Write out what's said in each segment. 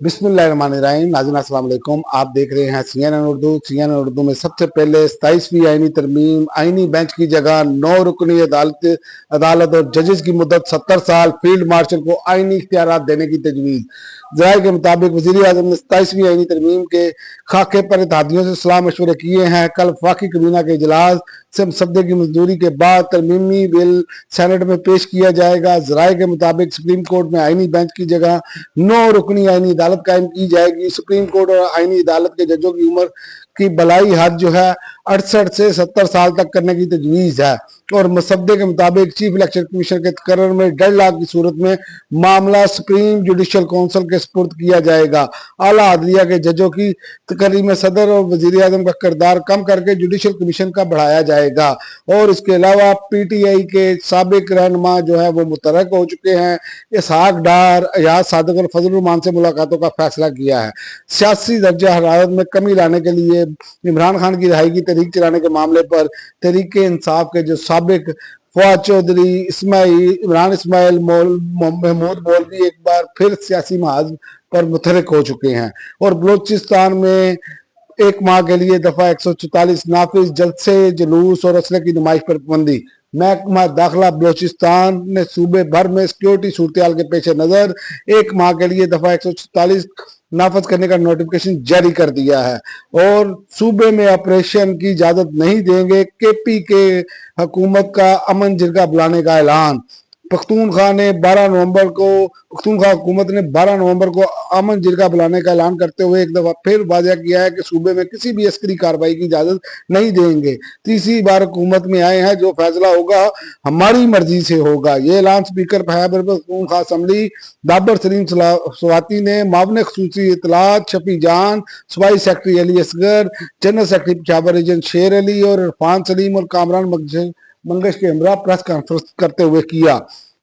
बिस्मिल्लाहिर्रहमानिर्रहीम। नाज़रीन अस्सलाम वालेकुम। आप देख रहे हैं CNN उर्दू। CNN उर्दू में सबसे पहले 27वीं आईनी तरमीम, आईनी बेंच की जगह 9 रुकनी अदालत अदालत और जजेस की मुद्दत 70 साल, फील्ड मार्शल को आईनी इख्तियारात देने की तजवीज़। ज़राए के मुताबिक वज़ीर आज़म ने 27वीं आईनी तरमीम के खाके पर इत्तेहादियों से सलाह मशवरे किए हैं। कल वफाकी काबीना के इजलास से मसवदे की मंजूरी के बाद तरमीमी बिल सेनेट में पेश किया जाएगा। ज़राए के मुताबिक सुप्रीम कोर्ट में आईनी बेंच की जगह 9 रुकनी आईनी अदालत कायम की जाएगी। सुप्रीम कोर्ट और आईनी अदालत के जजों की उम्र की बलाई हद जो है 68 से 70 साल तक करने की तजवीज़ है और मसवदे के मुताबिक चीफ इलेक्शन कमीशन के तकर्रर में डेडलॉक की सूरत में मामला सुप्रीम जुडिशल काउंसिल के सुपुर्द किया जाएगा। आला अदलिया के जजों की तकर्री में सदर और वजीर आजम का किरदार कम करके जुडिशल कमीशन का बढ़ाया जाएगा और इसके अलावा PTI के साबिक रहनुमा जो है वो मुतरक हो चुके हैं। इसहाक डार, अयाज सादिक और फजल रहमान से मुलाकातों का फैसला किया है। सियासी दर्जा हरारत में कमी लाने के लिए इमरान खान की रिहाई की तहरीक चलाने के मामले पर तहरीक इंसाफ के जो साबिक फवाद चौधरी, इमरान इस्माइल, महमूद मौलवी एक बार फिर सियासी महाज पर मुतहरिक हो चुके हैं और बलोचिस्तान में एक माह के लिए दफा 144 नाफिज, जलसे, जुलूस और असले की नुमाइश पर पाबंदी। महकमा दाखिला बलोचिस्तान ने सूबे भर में सिक्योरिटी सूरत के पेश नजर एक माह के लिए दफा 144 नाफज करने का नोटिफिकेशन जारी कर दिया है और सूबे में ऑपरेशन की इजाजत नहीं देंगे। KP के हुकूमत का अमन जिरगा बुलाने का ऐलान। पख्तूनख्वा हुकूमत ने 12 नवंबर को अमन जिरगा बुलाने का ऐलान करते हुए एक दफा फिर वाज़ेह किया है कि सूबे में किसी भी अस्करी कार्रवाई की इजाजत नहीं देंगे। तीसरी बार हुकूमत में आए हैं, जो फैसला होगा हमारी मर्जी से होगा। ये ऐलान स्पीकर खैबर पख्तूनख्वा असम्बली बाबर सलीम स्वाति ने मामले खसूसी इतलात शफी जान, सूबाई secretary Ali Asghar, general secretary Peshawar region Sher Ali और इरफान सलीम और कामरान मंगश के हमरा प्रेस कॉन्फ्रेंस करते हुए किया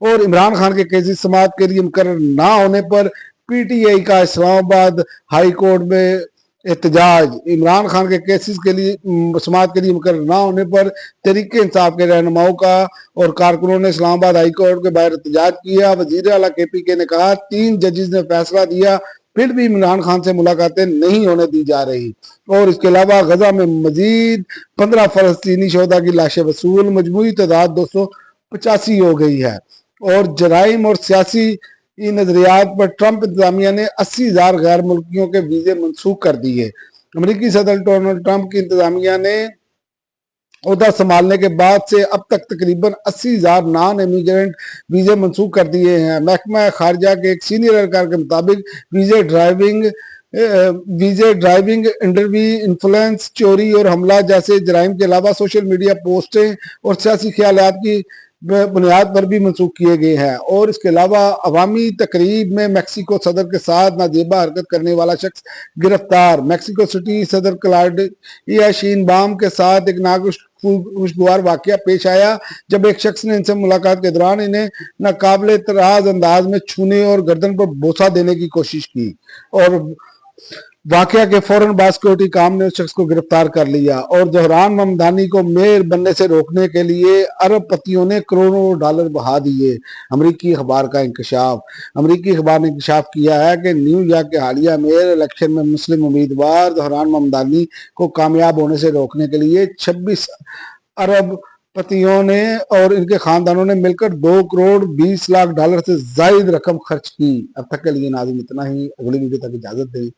और इमरान खान के केसेस समाअत के लिए मुकर्रर ना होने पर PTI का इस्लामाबाद हाई कोर्ट में एहतजाज। इमरान खान के केसेस के लिए समाअत के लिए मुकर्रर ना होने पर तहरीक इंसाफ के रहनुमाओं का और कारकुनों ने इस्लामाबाद हाई कोर्ट के बाहर एहतजाज किया। वजीर आला KPK ने कहा 3 जजेस ने फैसला दिया, फिर भी इमरान खान से मुलाकातें नहीं होने दी जा रही और इसके अलावा गजा में मजीद 15 फलस्तीनी शोधा की लाशें वसूल, मजमूई तादाद 285 हो गई है और जराइम और सियासी नजरियात पर ट्रंप इंतजामिया ने 80,000 गैर मुल्कियों के वीजे मनसूख कर दिए। अमरीकी सदर डोनाल्ड ट्रंप की इंतजामिया ने ओहदा संभालने के बाद से अब तक तकरीबन 80,000 नॉन इमिग्रेंट वीजे मंसूख कर दिए हैं। महकमा खारजा के एक सीनियर एहलकार के मुताबिक वीजे ड्राइविंग, इंटरव्यू, इन्फ्लुएंस, चोरी और हमला जैसे जराइम के अलावा सोशल मीडिया पोस्टें और सियासी ख्यालात की बुनियाद पर भी मनसूख किए गए हैं और इसके अलावा अवामी तकरीब में मैक्सिको सदर के साथ नाजेबा हरकत करने वाला शख्स गिरफ्तार। मैक्सिको सिटी सदर क्लाउडिया शीनबाम के साथ एक नाखुशगवार वाकया पेश आया जब एक शख्स ने इनसे मुलाकात के दौरान इन्हें नाकाबिले तराज अंदाज में छूने और गर्दन पर बोसा देने की कोशिश की और वाकया के फौरन बाद सिक्योरिटी काम ने उस शख्स को गिरफ्तार कर लिया और जहरान ममदानी को मेयर बनने से रोकने के लिए अरब पतियों ने करोड़ों डॉलर बहा दिए। अमरीकी अखबार का इंकशाफ। अमरीकी अखबार ने इंकशाफ किया है कि न्यूयॉर्क के हालिया मेयर इलेक्शन में मुस्लिम उम्मीदवार जहरान ममदानी को कामयाब होने से रोकने के लिए 26 अरब पतियों ने और इनके खानदानों ने मिलकर 2 करोड़ 20 लाख डॉलर से ज्यादा रकम खर्च की। अब तक के लिए नाज़रीन इतना ही। अगली वीडियो तक इजाजत दें।